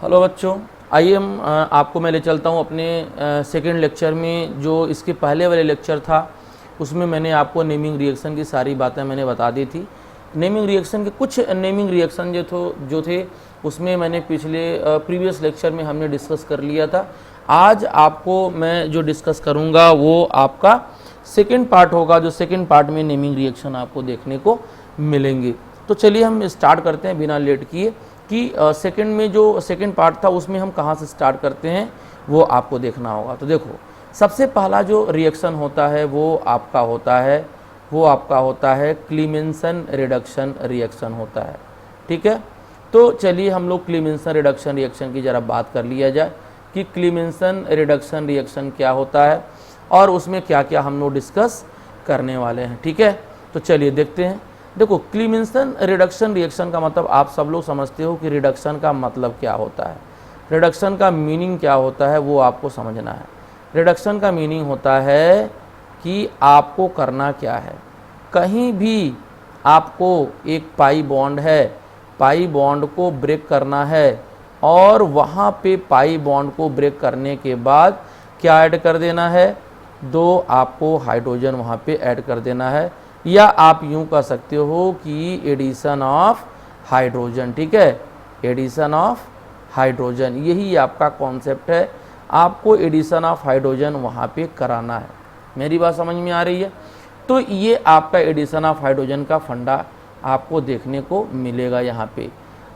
Hello बच्चों, आइए हम आपको मैं ले चलता हूँ अपने सेकेंड लेक्चर में। जो इसके पहले वाले लेक्चर था उसमें मैंने आपको नेमिंग रिएक्शन की सारी बातें मैंने बता दी थी। नेमिंग रिएक्शन के कुछ नेमिंग रिएक्शन जो थे उसमें मैंने प्रीवियस लेक्चर में हमने डिस्कस कर लिया था। आज आपको मैं जो डिस्कस करूँगा वो आपका सेकेंड पार्ट होगा, जो सेकेंड पार्ट में नेमिंग रिएक्शन आपको देखने को मिलेंगे। तो चलिए हम स्टार्ट करते हैं बिना लेट किए कि सेकंड में जो सेकंड पार्ट था उसमें हम कहाँ से स्टार्ट करते हैं वो आपको देखना होगा। तो देखो, सबसे पहला जो रिएक्शन होता है वो आपका होता है क्लीमेंसन रिडक्शन रिएक्शन होता है। ठीक है, तो चलिए हम लोग क्लीमेंसन रिडक्शन रिएक्शन की ज़रा बात कर लिया जाए कि क्लीमेंसन रिडक्शन रिएक्शन क्या होता है और उसमें क्या क्या हम लोग डिस्कस करने वाले हैं। ठीक है, तो चलिए देखते हैं। देखो, क्लीमेंसन रिडक्शन रिएक्शन का मतलब आप सब लोग समझते हो कि रिडक्शन का मतलब क्या होता है, रिडक्शन का मीनिंग क्या होता है वो आपको समझना है। रिडक्शन का मीनिंग होता है कि आपको करना क्या है। कहीं भी आपको एक पाई बॉन्ड है, पाई बॉन्ड को ब्रेक करना है और वहाँ पे पाई बॉन्ड को ब्रेक करने के बाद क्या ऐड कर देना है, दो आपको हाइड्रोजन वहाँ पे ऐड कर देना है, या आप यूं कह सकते हो कि एडिशन ऑफ हाइड्रोजन। ठीक है, एडिशन ऑफ हाइड्रोजन, यही आपका कॉन्सेप्ट है। आपको एडिशन ऑफ हाइड्रोजन वहाँ पे कराना है। मेरी बात समझ में आ रही है? तो ये आपका एडिशन ऑफ हाइड्रोजन का फंडा आपको देखने को मिलेगा यहाँ पे।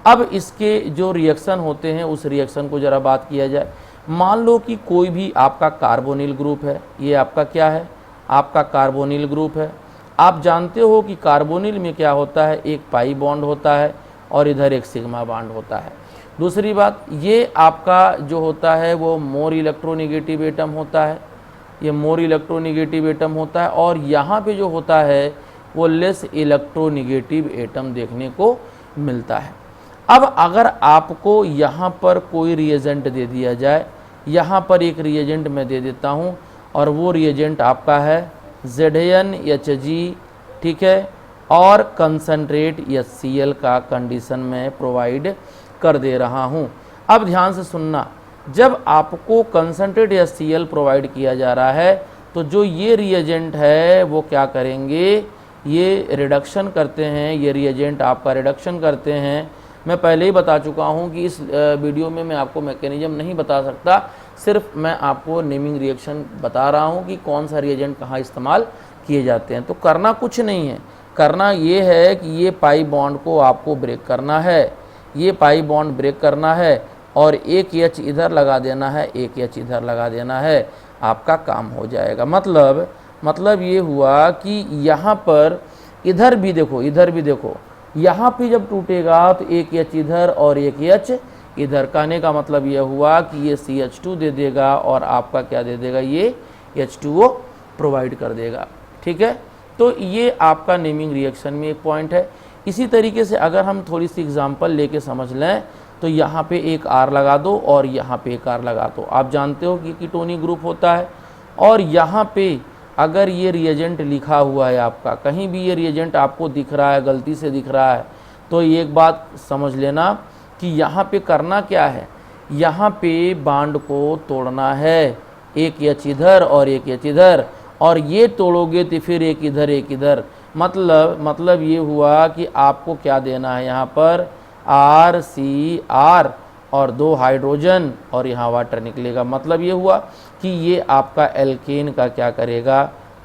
अब इसके जो रिएक्शन होते हैं उस रिएक्शन को ज़रा बात किया जाए। मान लो कि कोई भी आपका कार्बोनिल ग्रुप है, ये आपका क्या है, आपका कार्बोनिल ग्रुप है। आप जानते हो कि कार्बोनिल में क्या होता है, एक पाई बॉन्ड होता है और इधर एक सिग्मा बॉन्ड होता है। दूसरी बात, ये आपका जो होता है वो मोर इलेक्ट्रोनेगेटिव एटम होता है, ये मोर इलेक्ट्रोनेगेटिव एटम होता है, और यहाँ पे जो होता है वो लेस इलेक्ट्रोनेगेटिव एटम देखने को मिलता है। अब अगर आपको यहाँ पर कोई रिएजेंट दे दिया जाए, यहाँ पर एक रिएजेंट मैं दे देता हूँ और वो रिएजेंट आपका है ZnHg, ठीक है, और कंसनट्रेट HCl का कंडीशन में प्रोवाइड कर दे रहा हूँ। अब ध्यान से सुनना, जब आपको कंसनट्रेट HCl प्रोवाइड किया जा रहा है तो जो ये रिएजेंट है वो क्या करेंगे, ये रिडक्शन करते हैं, ये रिएजेंट आपका रिडक्शन करते हैं। मैं पहले ही बता चुका हूँ कि इस वीडियो में मैं आपको मैकेनिज्म नहीं बता सकता, सिर्फ मैं आपको नेमिंग रिएक्शन बता रहा हूँ कि कौन सा रिएजेंट कहाँ इस्तेमाल किए जाते हैं। तो करना कुछ नहीं है, करना ये है कि ये पाई बॉन्ड को आपको ब्रेक करना है, ये पाई बॉन्ड ब्रेक करना है और एक H इधर लगा देना है, एक H इधर लगा देना है, आपका काम हो जाएगा। मतलब ये हुआ कि यहाँ पर इधर भी देखो, यहाँ पे जब टूटेगा तो एक H इधर और एक H इधर। कहने का मतलब यह हुआ कि ये CH2 दे देगा और आपका क्या दे देगा, ये H2O प्रोवाइड कर देगा। ठीक है, तो ये आपका नेमिंग रिएक्शन में एक पॉइंट है। इसी तरीके से अगर हम थोड़ी सी एग्जांपल लेके समझ लें तो यहाँ पे एक R लगा दो और यहाँ पे एक R लगा दो। आप जानते हो कि कीटोनिक ग्रुप होता है, और यहाँ पे अगर ये रिएजेंट लिखा हुआ है आपका, कहीं भी ये रिएजेंट आपको दिख रहा है, गलती से दिख रहा है, तो एक बात समझ लेना कि यहाँ पे करना क्या है, यहाँ पे बांड को तोड़ना है, एक H इधर और एक H इधर, और ये तोड़ोगे तो फिर एक इधर एक इधर। मतलब ये हुआ कि आपको क्या देना है, यहाँ पर RCr और दो हाइड्रोजन और यहाँ वाटर निकलेगा। मतलब ये हुआ कि ये आपका एल्केन का क्या करेगा,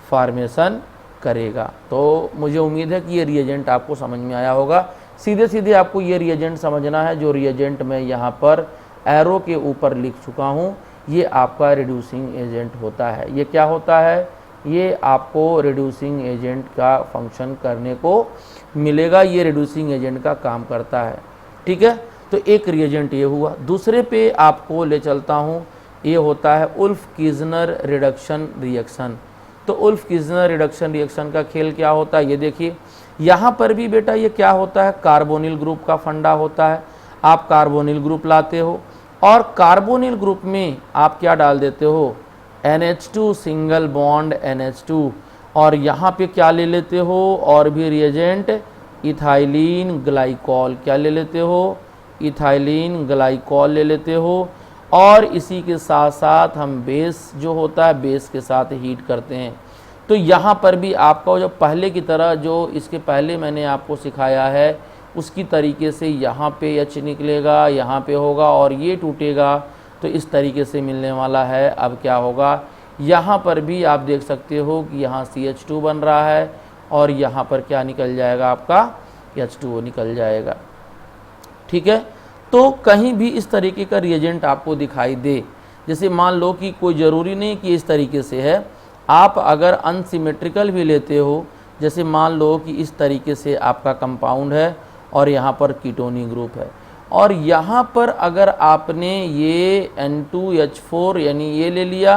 फॉर्मेशन करेगा। तो मुझे उम्मीद है कि ये रिएजेंट आपको समझ में आया होगा। सीधे आपको ये रिएजेंट समझना है, जो रिएजेंट मैं यहाँ पर एरो के ऊपर लिख चुका हूँ, ये आपका रिड्यूसिंग एजेंट होता है। ये क्या होता है, ये आपको रिड्यूसिंग एजेंट का फंक्शन करने को मिलेगा, ये रिड्यूसिंग एजेंट का काम करता है। ठीक है, तो एक रिएजेंट ये हुआ। दूसरे पे आपको ले चलता हूँ, ये होता है उल्फ किज़नर रिडक्शन रिएक्शन। तो उल्फ किज़नर रिडक्शन रिएक्शन का खेल क्या होता है, ये देखिए। यहाँ पर भी बेटा ये क्या होता है, कार्बोनिल ग्रुप का फंडा होता है। आप कार्बोनिल ग्रुप लाते हो और कार्बोनिल ग्रुप में आप क्या डाल देते हो, NH2 सिंगल बॉन्ड NH2, और यहाँ पे क्या ले लेते हो, और भी रिएजेंट इथाइलिन ग्लाइकॉल, क्या ले लेते हो, इथाइलिन ग्लाइकॉल ले लेते हो और इसी के साथ साथ हम बेस जो होता है बेस के साथ हीट करते हैं। तो यहाँ पर भी आपका जो पहले की तरह जो इसके पहले मैंने आपको सिखाया है उसकी तरीके से यहाँ पे H निकलेगा, यहाँ पे होगा और ये टूटेगा, तो इस तरीके से मिलने वाला है। अब क्या होगा, यहाँ पर भी आप देख सकते हो कि यहाँ CH2 बन रहा है और यहाँ पर क्या निकल जाएगा, आपका H2O निकल जाएगा। ठीक है, तो कहीं भी इस तरीके का रिएजेंट आपको दिखाई दे, जैसे मान लो कि कोई ज़रूरी नहीं कि इस तरीके से है, आप अगर अनसिमेट्रिकल भी लेते हो, जैसे मान लो कि इस तरीके से आपका कंपाउंड है और यहाँ पर कीटोनी ग्रुप है और यहाँ पर अगर आपने ये N2H4 यानी ये ले लिया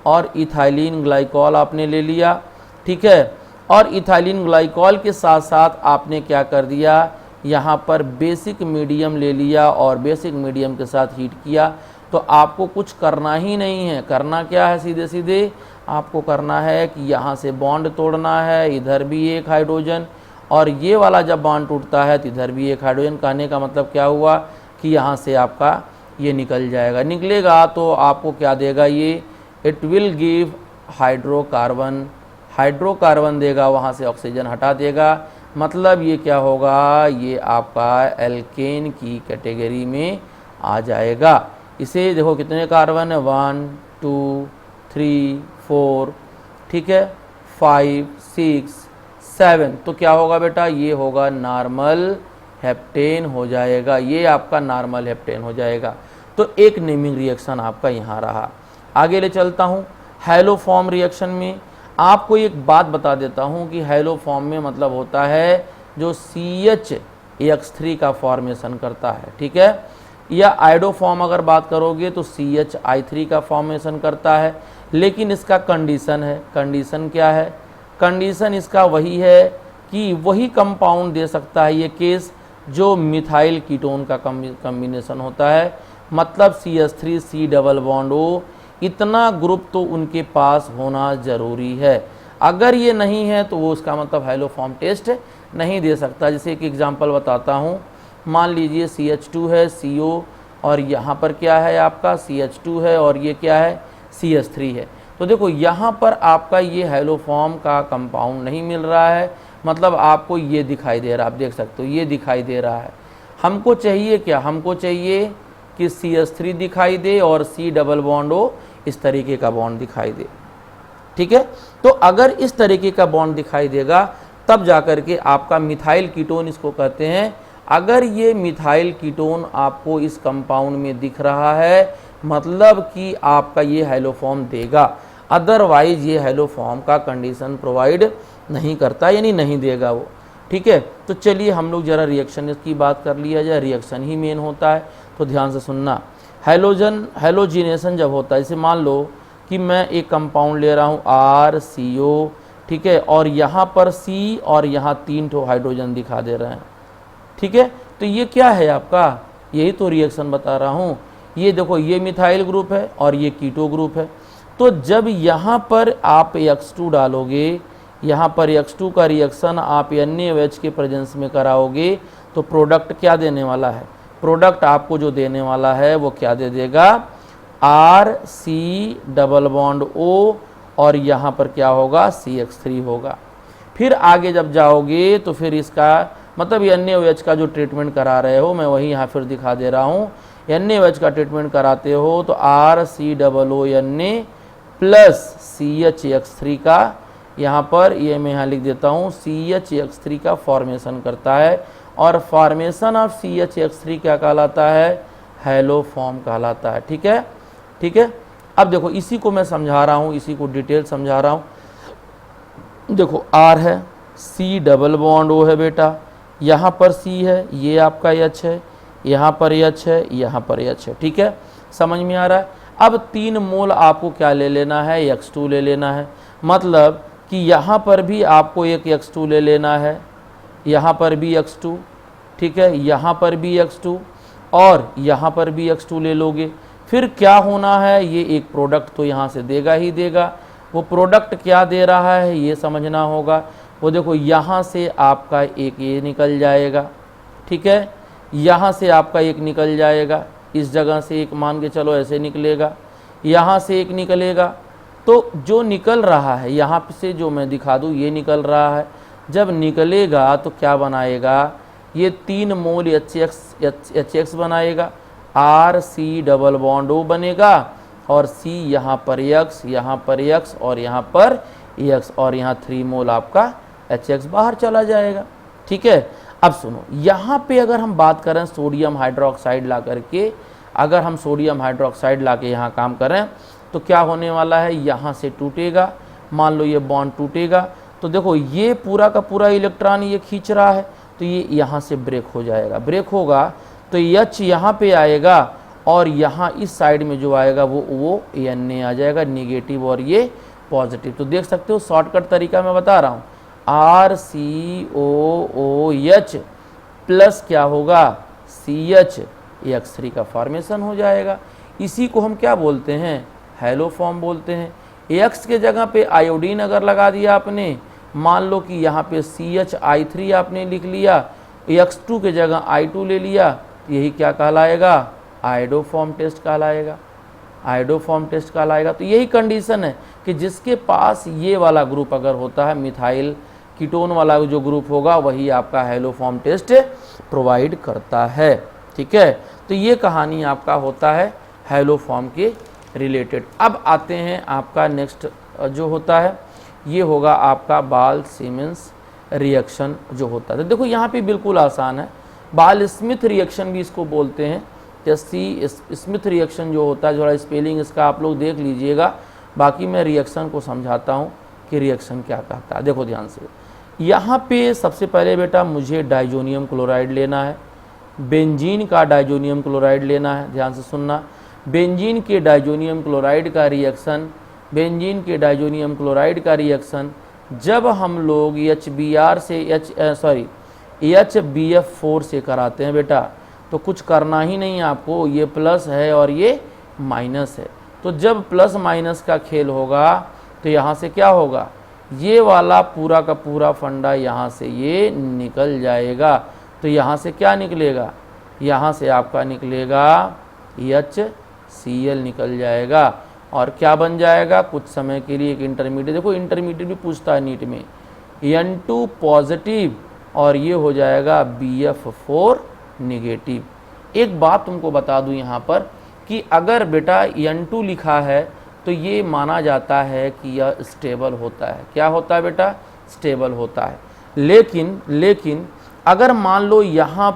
और इथाइलिन ग्लाइकॉल आपने ले लिया, ठीक है, और इथाइलिन ग्लाइकॉल के साथ साथ आपने क्या कर दिया, यहाँ पर बेसिक मीडियम ले लिया और बेसिक मीडियम के साथ हीट किया, तो आपको कुछ करना ही नहीं है। करना क्या है, सीधे सीधे आपको करना है कि यहाँ से बॉन्ड तोड़ना है, इधर भी एक हाइड्रोजन और ये वाला जब बॉन्ड टूटता है तो इधर भी एक हाइड्रोजन। कहने का मतलब क्या हुआ कि यहाँ से आपका ये निकल जाएगा। निकलेगा तो आपको क्या देगा, ये it will give hydrocarbon, hydrocarbon देगा, वहाँ से ऑक्सीजन हटा देगा। मतलब ये क्या होगा, ये आपका एल्केन की कैटेगरी में आ जाएगा। इसे देखो कितने कार्बन है, 1 2 3 4, ठीक है, 5 6 7, तो क्या होगा बेटा, ये होगा नॉर्मल हेप्टेन हो जाएगा, ये आपका नॉर्मल हेप्टेन हो जाएगा। तो एक नेमिंग रिएक्शन आपका यहाँ रहा। आगे ले चलता हूँ। हैलोफॉर्म रिएक्शन में आपको एक बात बता देता हूँ कि हैलोफॉर्म में मतलब होता है जो CH(H3) का फॉर्मेशन करता है, ठीक है, या आइडोफॉर्म अगर बात करोगे तो CH(I3) का फॉर्मेशन करता है। लेकिन इसका कंडीशन है, कंडीशन क्या है, कंडीशन इसका वही है कि वही कंपाउंड दे सकता है ये केस जो मिथाइल कीटोन का कॉम्बिनेशन होता है, मतलब CH3 डबल बॉन्ड O, इतना ग्रुप तो उनके पास होना ज़रूरी है। अगर ये नहीं है तो वो उसका मतलब हैलोफॉर्म टेस्ट नहीं दे सकता। जैसे एक एग्जांपल बताता हूँ, मान लीजिए CH2 है, CO और यहाँ पर क्या है आपका CH2 है और ये क्या है CH3 है। तो देखो यहाँ पर आपका ये हैलोफॉर्म का कंपाउंड नहीं मिल रहा है, मतलब आपको ये दिखाई दे रहा है, आप देख सकते हो ये दिखाई दे रहा है। हमको चाहिए क्या, हमको चाहिए कि CH3 दिखाई दे और C डबल बॉन्ड O इस तरीके का बॉन्ड दिखाई दे, ठीक है। तो अगर इस तरीके का बॉन्ड दिखाई देगा तब जाकर के आपका मिथाइल कीटोन इसको कहते हैं। अगर ये मिथाइल कीटोन आपको इस कंपाउंड में दिख रहा है मतलब कि आपका ये हैलोफॉर्म देगा, अदरवाइज ये हैलोफॉर्म का कंडीशन प्रोवाइड नहीं करता, यानी नहीं देगा वो, ठीक है। तो चलिए हम लोग ज़रा रिएक्शन की बात कर लिया जाए, रिएक्शन ही मेन होता है, तो ध्यान से सुनना। हैलोजिनेशन जब होता है, जैसे मान लो कि मैं एक कंपाउंड ले रहा हूँ RCO, ठीक है, और यहाँ पर C और यहाँ 3 ठो हाइड्रोजन दिखा दे रहे हैं, ठीक है। तो ये क्या है आपका, यही तो रिएक्शन बता रहा हूँ। ये देखो ये मिथाइल ग्रुप है और ये कीटो ग्रुप है। तो जब यहाँ पर आप X2 डालोगे, यहाँ पर X2 का रिएक्शन आप NaOH के प्रेजेंस में कराओगे तो प्रोडक्ट क्या देने वाला है, प्रोडक्ट आपको जो देने वाला है वो क्या दे देगा, RC डबल बॉन्ड O और यहाँ पर क्या होगा CH3 होगा। फिर आगे जब जाओगे तो फिर इसका मतलब NaOH का जो ट्रीटमेंट करा रहे हो, मैं वही यहाँ फिर दिखा दे रहा हूँ, NaOH का ट्रीटमेंट कराते हो तो RCOONA प्लस CHX3 का, यहाँ पर ये मैं यहाँ लिख देता हूँ, CHX3 का फॉर्मेशन करता है और फॉर्मेशन ऑफ CHX3 क्या कहलाता है, हैलोफॉर्म कहलाता है, ठीक है, ठीक है। अब देखो इसी को मैं समझा रहा हूँ, इसी को डिटेल समझा रहा हूँ। देखो R है, C डबल बॉन्ड O है बेटा, यहाँ पर C है, ये आपका H है, यहाँ पर H है, यहाँ पर H है, ठीक है, समझ में आ रहा है। अब 3 मोल आपको क्या ले लेना है, X2 ले लेना है, मतलब कि यहाँ पर भी आपको एक X2 ले लेना है, यहाँ पर भी X2, ठीक है, यहाँ पर भी X2 और यहाँ पर भी X2 ले लोगे। फिर क्या होना है, ये एक प्रोडक्ट तो यहाँ से देगा ही देगा। वो प्रोडक्ट क्या दे रहा है ये समझना होगा। वो देखो यहाँ से आपका एक ये निकल जाएगा, ठीक है, यहाँ से आपका एक निकल जाएगा, इस जगह से एक मान के चलो ऐसे निकलेगा, यहाँ से एक निकलेगा। तो जो निकल रहा है यहाँ से, जो मैं दिखा दूँ, ये निकल रहा है, जब निकलेगा तो क्या बनाएगा, ये 3 मोल HX बनाएगा, RC डबल बॉन्ड O बनेगा, और C यहाँ पर X, यहाँ पर X और यहाँ पर X, और यहाँ 3 मोल आपका HX बाहर चला जाएगा। ठीक है, अब सुनो, यहाँ पे अगर हम बात करें सोडियम हाइड्रोक्साइड ला करके, अगर हम सोडियम हाइड्रोक्साइड ला के यहाँ काम करें तो क्या होने वाला है, यहाँ से टूटेगा, मान लो ये बॉन्ड टूटेगा, तो देखो ये पूरा का पूरा इलेक्ट्रॉन ये खींच रहा है, तो ये यहाँ से ब्रेक हो जाएगा। ब्रेक होगा तो H यहाँ पे आएगा, और यहाँ इस साइड में जो आएगा वो Na आ जाएगा, निगेटिव और ये पॉजिटिव। तो देख सकते हो शॉर्टकट तरीका मैं बता रहा हूँ, RCOOH प्लस क्या होगा, CH, X3 का फॉर्मेशन हो जाएगा। इसी को हम क्या बोलते हैं, हैलो फॉर्म बोलते हैं। X के जगह पे आयोडीन अगर लगा दिया आपने, मान लो कि यहाँ पे CHI3 आपने लिख लिया, X2 के जगह I2 ले लिया, यही क्या कहलाएगा, आयोडोफॉर्म टेस्ट कहलाएगा। आयोडोफॉर्म टेस्ट कहलाएगा। तो यही कंडीशन है कि जिसके पास ये वाला ग्रुप अगर होता है, मिथाइल कीटोन वाला जो ग्रुप होगा, वही आपका हैलोफॉर्म टेस्ट प्रोवाइड करता है। ठीक है, तो ये कहानी आपका होता है हैलोफॉर्म के रिलेटेड। अब आते हैं आपका नेक्स्ट जो होता है, ये होगा आपका बाल सीमेंस रिएक्शन जो होता है। तो देखो यहाँ पे बिल्कुल आसान है, बाल स्मिथ रिएक्शन भी इसको बोलते हैं। जैसे स्मिथ रिएक्शन जो होता है, थोड़ा स्पेलिंग इसका आप लोग देख लीजिएगा, बाकी मैं रिएक्शन को समझाता हूँ कि रिएक्शन क्या कहता है। देखो ध्यान से, यहाँ पे सबसे पहले बेटा मुझे डाइजोनियम क्लोराइड लेना है, बेंजीन का डाइजोनियम क्लोराइड लेना है। ध्यान से सुनना, बेंजीन के डाइजोनियम क्लोराइड का रिएक्शन, बेंजीन के डाइजोनियम क्लोराइड का रिएक्शन जब हम लोग HBr से HBF4 से कराते हैं बेटा, तो कुछ करना ही नहीं आपको, ये प्लस है और ये माइनस है। तो जब प्लस माइनस का खेल होगा तो यहाँ से क्या होगा, ये वाला पूरा का पूरा फंडा यहाँ से ये निकल जाएगा। तो यहाँ से क्या निकलेगा, यहाँ से आपका निकलेगा HCl निकल जाएगा, और क्या बन जाएगा, कुछ समय के लिए एक इंटरमीडिएट। देखो इंटरमीडिएट भी पूछता है नीट में, N2 पॉजिटिव और ये हो जाएगा BF4 निगेटिव। एक बात तुमको बता दूं यहाँ पर कि अगर बेटा N2 लिखा है तो ये माना जाता है कि यह स्टेबल होता है। क्या होता है बेटा, स्टेबल होता है। लेकिन अगर मान लो यहाँ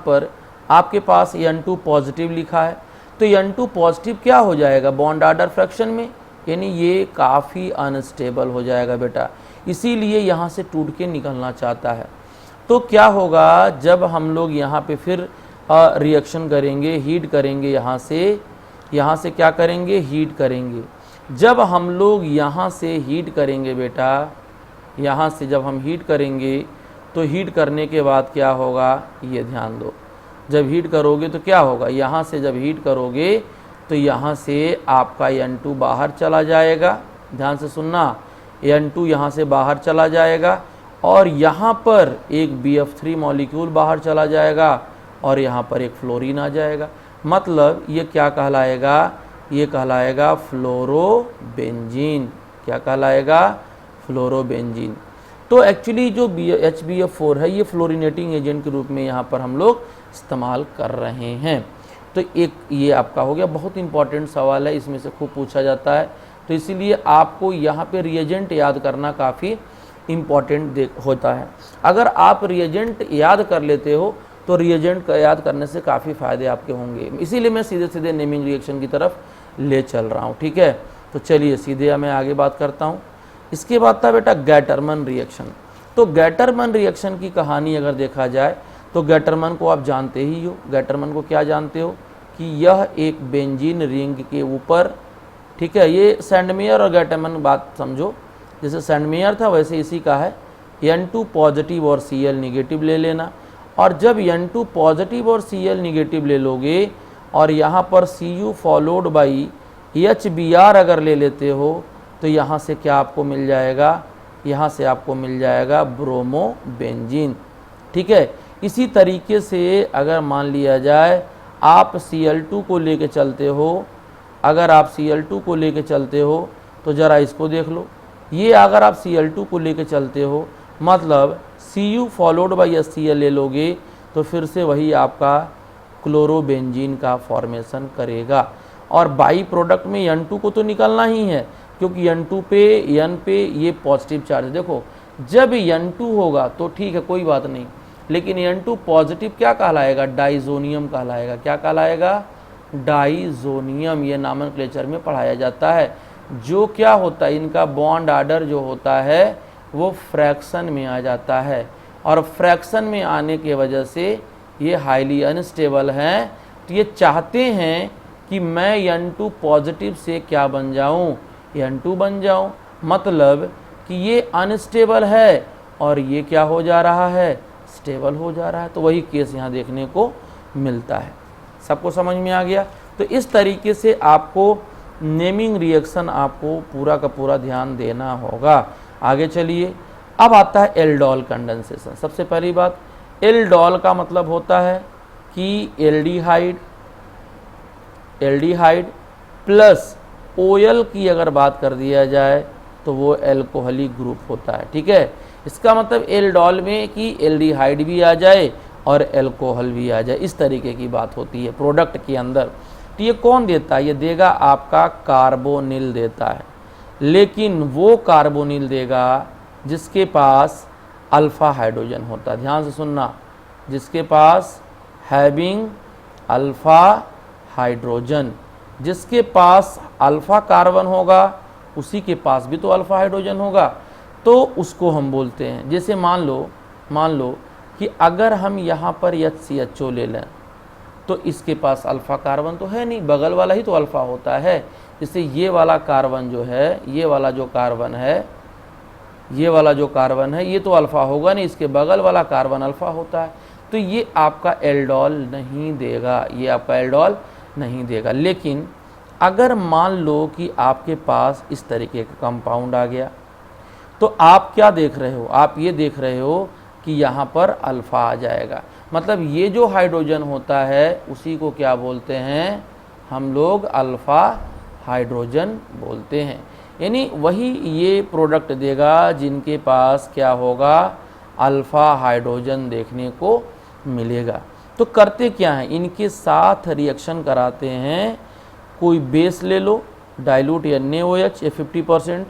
पर आपके पास N2 पॉजिटिव लिखा है, तो N2 पॉजिटिव क्या हो जाएगा, बॉन्ड ऑर्डर फ्रैक्शन में, यानी ये काफ़ी अनस्टेबल हो जाएगा बेटा, इसीलिए यहाँ से टूट के निकलना चाहता है। तो क्या होगा, जब हम लोग यहाँ पे फिर रिएक्शन करेंगे, हीट करेंगे, यहाँ से क्या करेंगे, हीट करेंगे। जब हम लोग यहाँ से हीट करेंगे बेटा, यहाँ से जब हम हीट करेंगे तो हीट करने के बाद क्या होगा, ये ध्यान दो, जब हीट करोगे तो क्या होगा, यहाँ से जब हीट करोगे तो यहाँ से आपका N2 बाहर चला जाएगा। ध्यान से सुनना, N2 यहाँ से बाहर चला जाएगा, और यहाँ पर एक BF3 मॉलिक्यूल बाहर चला जाएगा, और यहाँ पर एक फ्लोरीन आ जाएगा। मतलब ये क्या कहलाएगा, ये कहलाएगा फ्लोरोबेंजीन। क्या कहलाएगा, फ्लोरोबेंजीन। तो एक्चुअली जो HBF4 है ये फ्लोरिनेटिंग एजेंट के रूप में यहाँ पर हम लोग इस्तेमाल कर रहे हैं। तो एक ये आपका हो गया, बहुत इंपॉर्टेंट सवाल है, इसमें से खूब पूछा जाता है, तो इसीलिए आपको यहाँ पे रिएजेंट याद करना काफ़ी इम्पॉर्टेंट होता है। अगर आप रिएजेंट याद कर लेते हो तो रिएजेंट का याद करने से काफ़ी फ़ायदे आपके होंगे, इसीलिए मैं सीधे सीधे नेमिंग रिएक्शन की तरफ ले चल रहा हूँ। ठीक है, तो चलिए सीधे मैं आगे बात करता हूँ। इसके बाद था बेटा गैटरमन रिएक्शन। तो गैटरमन रिएक्शन की कहानी अगर देखा जाए तो गैटरमन को आप जानते ही हो। गैटरमन को क्या जानते हो कि यह एक बेंजीन रिंग के ऊपर, ठीक है, ये सैंडमेयर और गैटरमन बात समझो, जैसे सैंडमेयर था वैसे इसी का है। N2 पॉजिटिव और Cl निगेटिव ले लेना, और जब N2 पॉजिटिव और Cl निगेटिव ले लोगे और यहाँ पर Cu फॉलोड बाई HBr अगर ले लेते हो, तो यहाँ से क्या आपको मिल जाएगा, यहाँ से आपको मिल जाएगा ब्रोमोबेंजीन। ठीक है। इसी तरीके से अगर मान लिया जाए आप Cl2 को लेके चलते हो, अगर आप Cl2 को लेके चलते हो तो ज़रा इसको देख लो, ये अगर आप Cl2 को लेके चलते हो मतलब Cu फॉलोड बाई HCl ले लोगे तो फिर से वही आपका क्लोरोबेंजीन का फॉर्मेशन करेगा। और बाई प्रोडक्ट में N2 को तो निकलना ही है, क्योंकि N2 पे N पे ये पॉजिटिव चार्ज है। देखो जब N2 होगा तो ठीक है, कोई बात नहीं, लेकिन N2 पॉजिटिव क्या कहलाएगा? डाइजोनियम कहलाएगा। क्या कहलाएगा? डाइजोनियम। ये नॉमेनक्लेचर में पढ़ाया जाता है। जो क्या होता है, इनका बॉन्ड आर्डर जो होता है वो फ्रैक्शन में आ जाता है, और फ्रैक्शन में आने की वजह से ये हाईली अनस्टेबल हैं। तो ये चाहते हैं कि मैं N2 पॉजिटिव से क्या बन जाऊं? N2 बन जाऊं। मतलब कि ये अनस्टेबल है और ये क्या हो जा रहा है? स्टेबल हो जा रहा है। तो वही केस यहाँ देखने को मिलता है। सबको समझ में आ गया? तो इस तरीके से आपको नेमिंग रिएक्शन आपको पूरा का पूरा ध्यान देना होगा। आगे चलिए, अब आता है एल्डोल कंडेंसेशन। सबसे पहली बात, एल्डोल का मतलब होता है कि एल्डिहाइड प्लस OL की अगर बात कर दिया जाए तो वो एल्कोहलिक ग्रुप होता है। ठीक है, इसका मतलब एल्डोल में कि एल्डिहाइड भी आ जाए और एल्कोहल भी आ जाए, इस तरीके की बात होती है प्रोडक्ट के अंदर। तो ये कौन देता है? ये देगा आपका कार्बोनिल देता है, लेकिन वो कार्बोनिल देगा जिसके पास अल्फा हाइड्रोजन होता है। ध्यान से सुनना, जिसके पास हैविंग अल्फा हाइड्रोजन, जिसके पास अल्फा कार्बन होगा उसी के पास भी तो अल्फा हाइड्रोजन होगा, तो उसको हम बोलते हैं। जैसे मान लो कि अगर हम यहाँ पर HCHO ले लें तो इसके पास अल्फा कार्बन तो है नहीं, बगल वाला ही तो अल्फा होता है। इससे ये वाला कार्बन जो है, ये वाला जो कार्बन है ये तो अल्फा होगा नहीं, इसके बगल वाला कार्बन अल्फा होता है। तो ये आपका एल्डोल नहीं देगा, ये आपका एल्डोल नहीं देगा। लेकिन अगर मान लो कि आपके पास इस तरीके का कंपाउंड आ गया तो आप क्या देख रहे हो? आप ये देख रहे हो कि यहाँ पर अल्फा आ जाएगा। मतलब ये जो हाइड्रोजन होता है उसी को क्या बोलते हैं हम लोग? अल्फा हाइड्रोजन बोलते हैं। यानी वही ये प्रोडक्ट देगा जिनके पास क्या होगा? अल्फा हाइड्रोजन देखने को मिलेगा। तो करते क्या हैं? इनके साथ रिएक्शन कराते हैं। कोई बेस ले लो, डाइल्यूट NaOH 50%,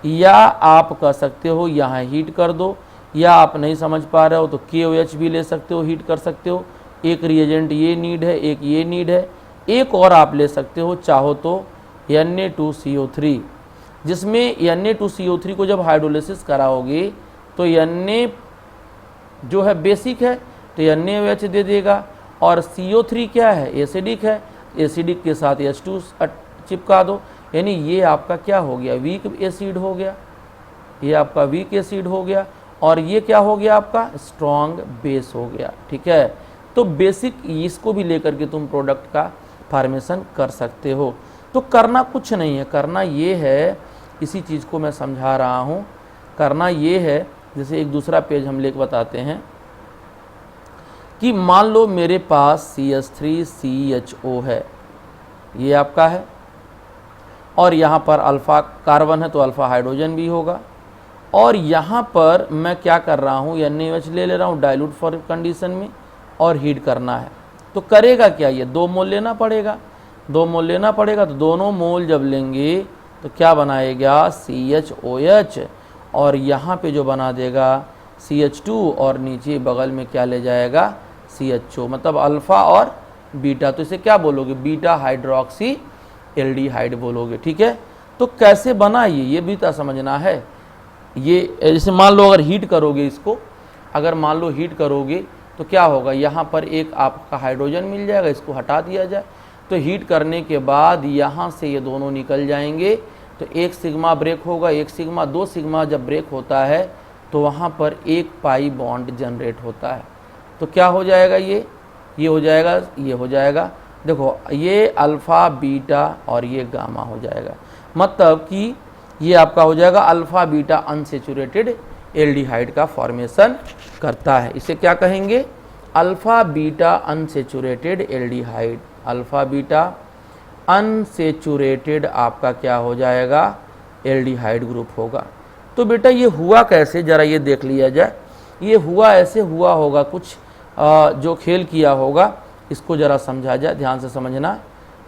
या आप कर सकते हो यहाँ हीट कर दो, या आप नहीं समझ पा रहे हो तो KOH भी ले सकते हो, हीट कर सकते हो। एक रिएजेंट ये नीड है, एक ये नीड है, एक और आप ले सकते हो चाहो तो Na2CO3, जिसमें Na2CO3 को जब हाइड्रोलिसिस कराओगे तो Na जो है बेसिक है तो NaOH दे देगा, और CO3 क्या है? एसिडिक है, एसिडिक के साथ H2 चिपका दो। यानी ये आपका क्या हो गया? वीक एसिड हो गया, ये आपका वीक एसिड हो गया, और ये क्या हो गया? आपका स्ट्रॉन्ग बेस हो गया। ठीक है, तो बेसिक इसको भी लेकर के तुम प्रोडक्ट का फॉर्मेशन कर सकते हो। तो करना कुछ नहीं है, करना ये है, इसी चीज़ को मैं समझा रहा हूँ। करना ये है, जैसे एक दूसरा पेज हम लेकर बताते हैं कि मान लो मेरे पास CH3CHO है, ये आपका है, और यहाँ पर अल्फ़ा कार्बन है तो अल्फ़ा हाइड्रोजन भी होगा, और यहाँ पर मैं क्या कर रहा हूँ? NaOH ले रहा हूँ डाइल्यूट फॉर कंडीशन में, और हीट करना है। तो करेगा क्या? ये 2 मोल लेना पड़ेगा, 2 मोल लेना पड़ेगा। तो दोनों मोल जब लेंगे तो क्या बनाएगा? CHOH, और यहाँ पे जो बना देगा CH2, और नीचे बगल में क्या ले जाएगा? CHO, मतलब अल्फ़ा और बीटा। तो इसे क्या बोलोगे? बीटा हाइड्रोक्सी एल्डिहाइड बोलोगे। ठीक है, तो कैसे बना ये भी तो समझना है। ये जैसे मान लो अगर हीट करोगे इसको, अगर मान लो हीट करोगे तो क्या होगा? यहाँ पर एक आपका हाइड्रोजन मिल जाएगा, इसको हटा दिया जाए तो हीट करने के बाद यहाँ से ये दोनों निकल जाएंगे, तो एक सिग्मा ब्रेक होगा, एक सिग्मा, 2 सिग्मा जब ब्रेक होता है तो वहाँ पर एक पाई बॉन्ड जनरेट होता है। तो क्या हो जाएगा? ये हो जाएगा, ये हो जाएगा। देखो ये अल्फ़ा बीटा और ये गामा हो जाएगा, मतलब कि ये आपका हो जाएगा अल्फ़ा बीटा अनसेचुरेटेड एल्डिहाइड का फॉर्मेशन करता है। इसे क्या कहेंगे? Alpha beta unsaturated aldehyde. Alpha beta unsaturated आपका क्या हो जाएगा? एल्डिहाइड ग्रुप होगा। तो बेटा ये हुआ कैसे, जरा ये देख लिया जाए। ये हुआ ऐसे हुआ होगा, कुछ जो खेल किया होगा इसको जरा समझा जाए, ध्यान से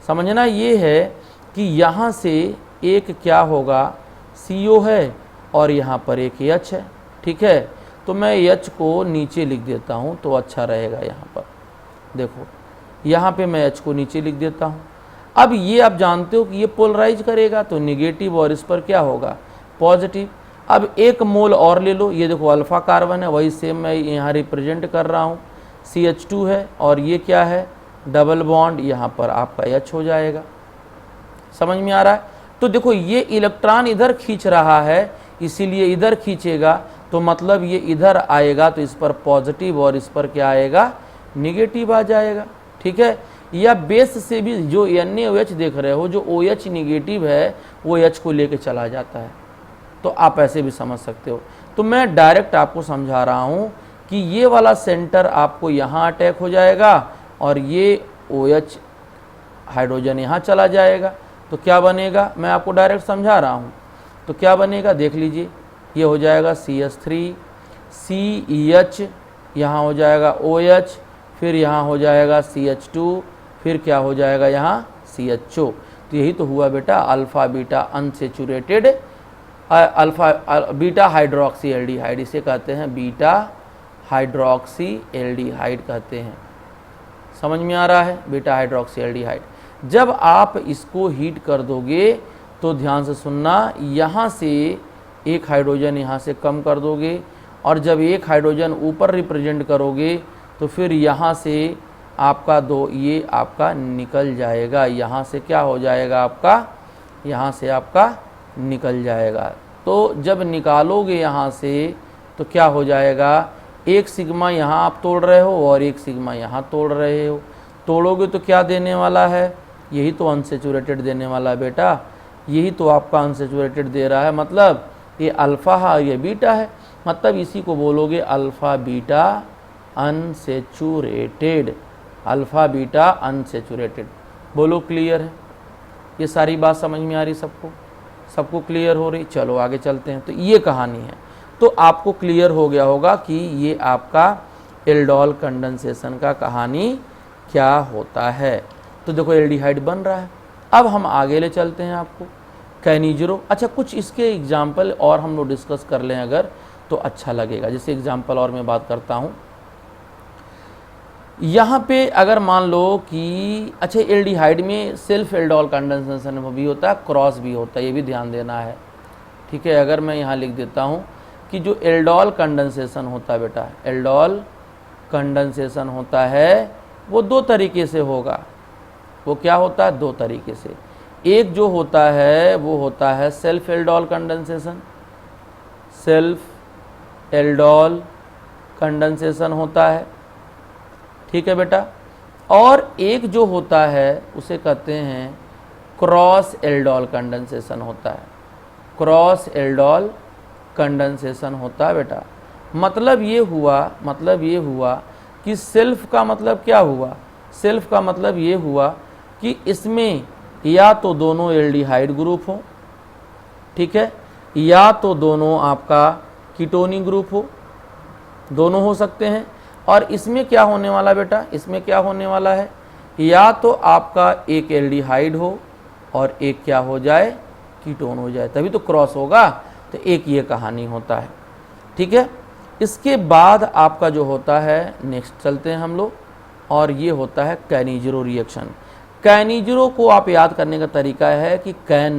समझना ये है कि यहाँ से एक क्या होगा? CO है और यहाँ पर एक H है, ठीक है। तो मैं H को नीचे लिख देता हूँ तो अच्छा रहेगा। यहाँ पर देखो, यहाँ पे मैं H को नीचे लिख देता हूँ। अब ये आप जानते हो कि ये पोलराइज करेगा तो निगेटिव और इस पर क्या होगा? पॉजिटिव। अब एक मोल और ले लो, ये देखो अल्फा कार्बन है, वही सेम मैं यहाँ रिप्रेजेंट कर रहा हूँ, CH2 है और ये क्या है? डबल बॉन्ड, यहाँ पर आपका H हो जाएगा। समझ में आ रहा है? तो देखो ये इलेक्ट्रॉन इधर खींच रहा है, इसीलिए इधर खींचेगा, तो मतलब ये इधर आएगा तो इस पर पॉजिटिव और इस पर क्या आएगा? निगेटिव आ जाएगा, ठीक है। या बेस से भी जो NaOH देख रहे हो, जो OH निगेटिव है वो H को लेके चला जाता है, तो आप ऐसे भी समझ सकते हो। तो मैं डायरेक्ट आपको समझा रहा हूँ कि ये वाला सेंटर आपको यहाँ अटैक हो जाएगा और ये OH हाइड्रोजन यहाँ चला जाएगा, तो क्या बनेगा? मैं आपको डायरेक्ट समझा रहा हूँ। तो क्या बनेगा देख लीजिए, ये हो जाएगा CH3 CEH, यहाँ हो जाएगा OH, फिर यहाँ हो जाएगा CH2, फिर क्या हो जाएगा यहाँ? CHO। तो यही तो हुआ बेटा alpha beta unsaturated alpha beta hydroxy aldehyde. इसे कहते हैं बीटा हाइड्रोक्सी एल्डिहाइड कहते हैं। समझ में आ रहा है? Beta hydroxy aldehyde. जब आप इसको हीट कर दोगे तो ध्यान से सुनना, यहाँ से एक हाइड्रोजन यहाँ से कम कर दोगे और जब एक हाइड्रोजन ऊपर रिप्रेजेंट करोगे तो फिर यहाँ से आपका ये आपका निकल जाएगा। यहाँ से क्या हो जाएगा आपका? यहाँ से आपका निकल जाएगा। तो जब निकालोगे यहाँ से तो क्या हो जाएगा? एक सिग्मा यहाँ आप तोड़ रहे हो और एक सिग्मा यहाँ तोड़ रहे हो। तोड़ोगे तो क्या देने वाला है? यही तो अनसेचुरेटेड देने वाला है बेटा। यही तो आपका अनसेचुरेटेड दे रहा है, मतलब ये अल्फ़ा है, ये बीटा है, मतलब इसी को बोलोगे alpha beta unsaturated. Alpha beta unsaturated. बोलो क्लियर है? ये सारी बात समझ में आ रही सबको क्लियर हो रही? चलो आगे चलते हैं। तो ये कहानी है। तो आपको क्लियर हो गया होगा कि ये आपका एल्डोल कंडेंसेशन का कहानी क्या होता है। तो देखो एल्डिहाइड बन रहा है। अब हम आगे ले चलते हैं आपको कैनिजरो। अच्छा, कुछ इसके एग्जाम्पल और हम लोग डिस्कस कर लें अगर, तो अच्छा लगेगा। जैसे एग्जाम्पल और मैं बात करता हूँ यहाँ पे, अगर मान लो कि अच्छा एल्डिहाइड में सेल्फ एल्डोल कंडेंसेशन भी होता है, क्रॉस भी होता है, ये भी ध्यान देना है, ठीक है। अगर मैं यहाँ लिख देता हूँ कि जो एल्डोल कंडेंसेशन होता है बेटा, एल्डोल कंडेंसेशन होता है वो दो तरीके से होगा। वो क्या होता है? दो तरीके से। एक जो होता है वो होता है self aldol condensation, self aldol condensation होता है, ठीक है बेटा। और एक जो होता है उसे कहते हैं क्रॉस एल्डोल कंडेंसेशन होता है। क्रॉस एल्डोल कंडेंसेशन होता है बेटा। मतलब ये हुआ कि सेल्फ का मतलब क्या हुआ? सेल्फ का मतलब ये हुआ कि इसमें या तो दोनों एल्डिहाइड ग्रुप हो, ठीक है, या तो दोनों आपका कीटोनिक ग्रुप हो, दोनों हो सकते हैं। और इसमें क्या होने वाला बेटा? इसमें क्या होने वाला है? या तो आपका एक एल्डिहाइड हो और एक क्या हो जाए? कीटोन हो जाए, तभी तो क्रॉस होगा। तो एक ये कहानी होता है, ठीक है। इसके बाद आपका जो होता है, नेक्स्ट चलते हैं हम लोग, और ये होता है कैनिजरो रिएक्शन। कैनिजरो को आप याद करने का तरीका है कि कैन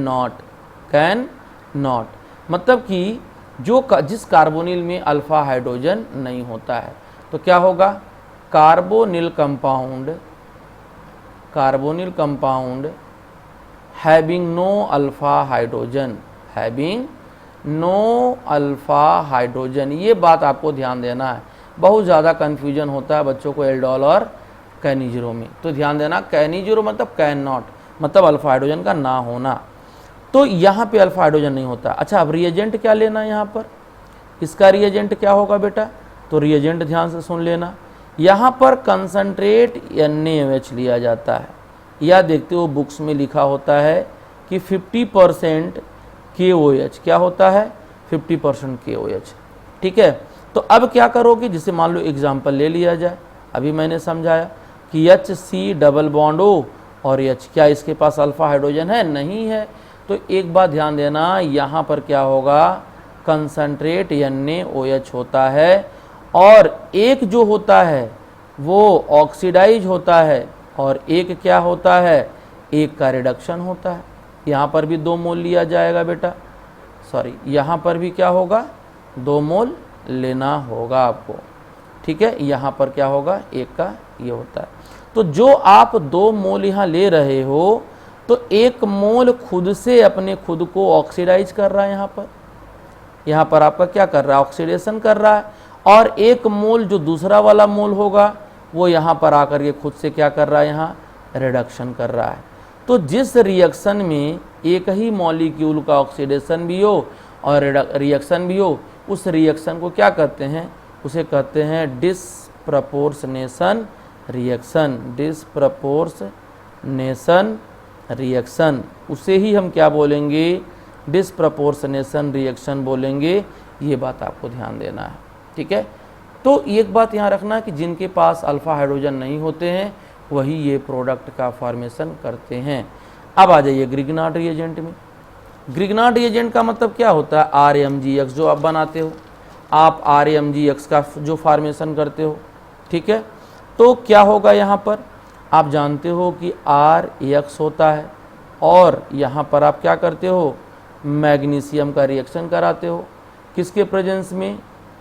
नॉट, मतलब कि जिस कार्बोनिल में अल्फा हाइड्रोजन नहीं होता है, तो क्या होगा? Carbonyl compound having no alpha hydrogen, ये बात आपको ध्यान देना है। बहुत ज़्यादा कन्फ्यूजन होता है बच्चों को एल्डोल और कैनिजरो में, तो ध्यान देना। कैनिजरो मतलब कैन नॉट, मतलब अल्फा हाइड्रोजन का ना होना। तो यहाँ पे अल्फा हाइड्रोजन नहीं होता। अच्छा, अब रिएजेंट क्या लेना है यहाँ पर? इसका रिएजेंट क्या होगा बेटा? तो रिएजेंट ध्यान से सुन लेना, यहाँ पर कंसंट्रेट NaOH लिया जाता है, या देखते हो बुक्स में लिखा होता है कि 50% KOH, क्या होता है? 50% KOH। ठीक है, तो अब क्या करोगे? जिसे मान लो एग्जाम्पल ले लिया जाए, अभी मैंने समझाया कि HC डबल बॉन्ड O और H, क्या इसके पास अल्फा हाइड्रोजन है? नहीं है। तो एक बात ध्यान देना, यहाँ पर क्या होगा? कंसंट्रेट NaOH होता है, और एक जो होता है वो ऑक्सीडाइज होता है, और एक क्या होता है? एक का रिडक्शन होता है। यहाँ पर भी 2 मोल लिया जाएगा बेटा, सॉरी यहाँ पर भी क्या होगा? 2 मोल लेना होगा आपको। ठीक है, यहाँ पर क्या होगा? एक का ये होता है। तो जो आप 2 मोल यहाँ ले रहे हो, तो 1 मोल खुद से अपने खुद को ऑक्सीडाइज कर रहा है, यहाँ पर आपका क्या कर रहा है? ऑक्सीडेशन कर रहा है, और 1 मोल जो दूसरा वाला मोल होगा वो यहाँ पर आकर के खुद से क्या कर रहा है? यहाँ रिडक्शन कर रहा है। तो जिस रिएक्शन में एक ही मॉलिक्यूल का ऑक्सीडेशन भी हो और रिएक्शन भी हो, उस रिएक्शन को क्या कहते हैं? उसे कहते हैं डिसप्रपोर्शनेशन रिएक्शन। डिसप्रपोर्शनेशन रिएक्शन, उसे ही हम क्या बोलेंगे? डिसप्रपोर्शनेशन रिएक्शन बोलेंगे। ये बात आपको ध्यान देना है। ठीक है, तो एक बात यहाँ रखना कि जिनके पास अल्फा हाइड्रोजन नहीं होते हैं वही ये प्रोडक्ट का फॉर्मेशन करते हैं। अब आ जाइए ग्रिग्नार्ड रिएजेंट में। ग्रिग्नार्ड रिएजेंट का मतलब क्या होता है? RMgX जो आप बनाते हो, आप RMgX का जो फॉर्मेशन करते हो। ठीक है, तो क्या होगा? यहाँ पर आप जानते हो कि RX होता है, और यहाँ पर आप क्या करते हो? मैग्नीशियम का रिएक्शन कराते हो, किसके प्रेजेंस में?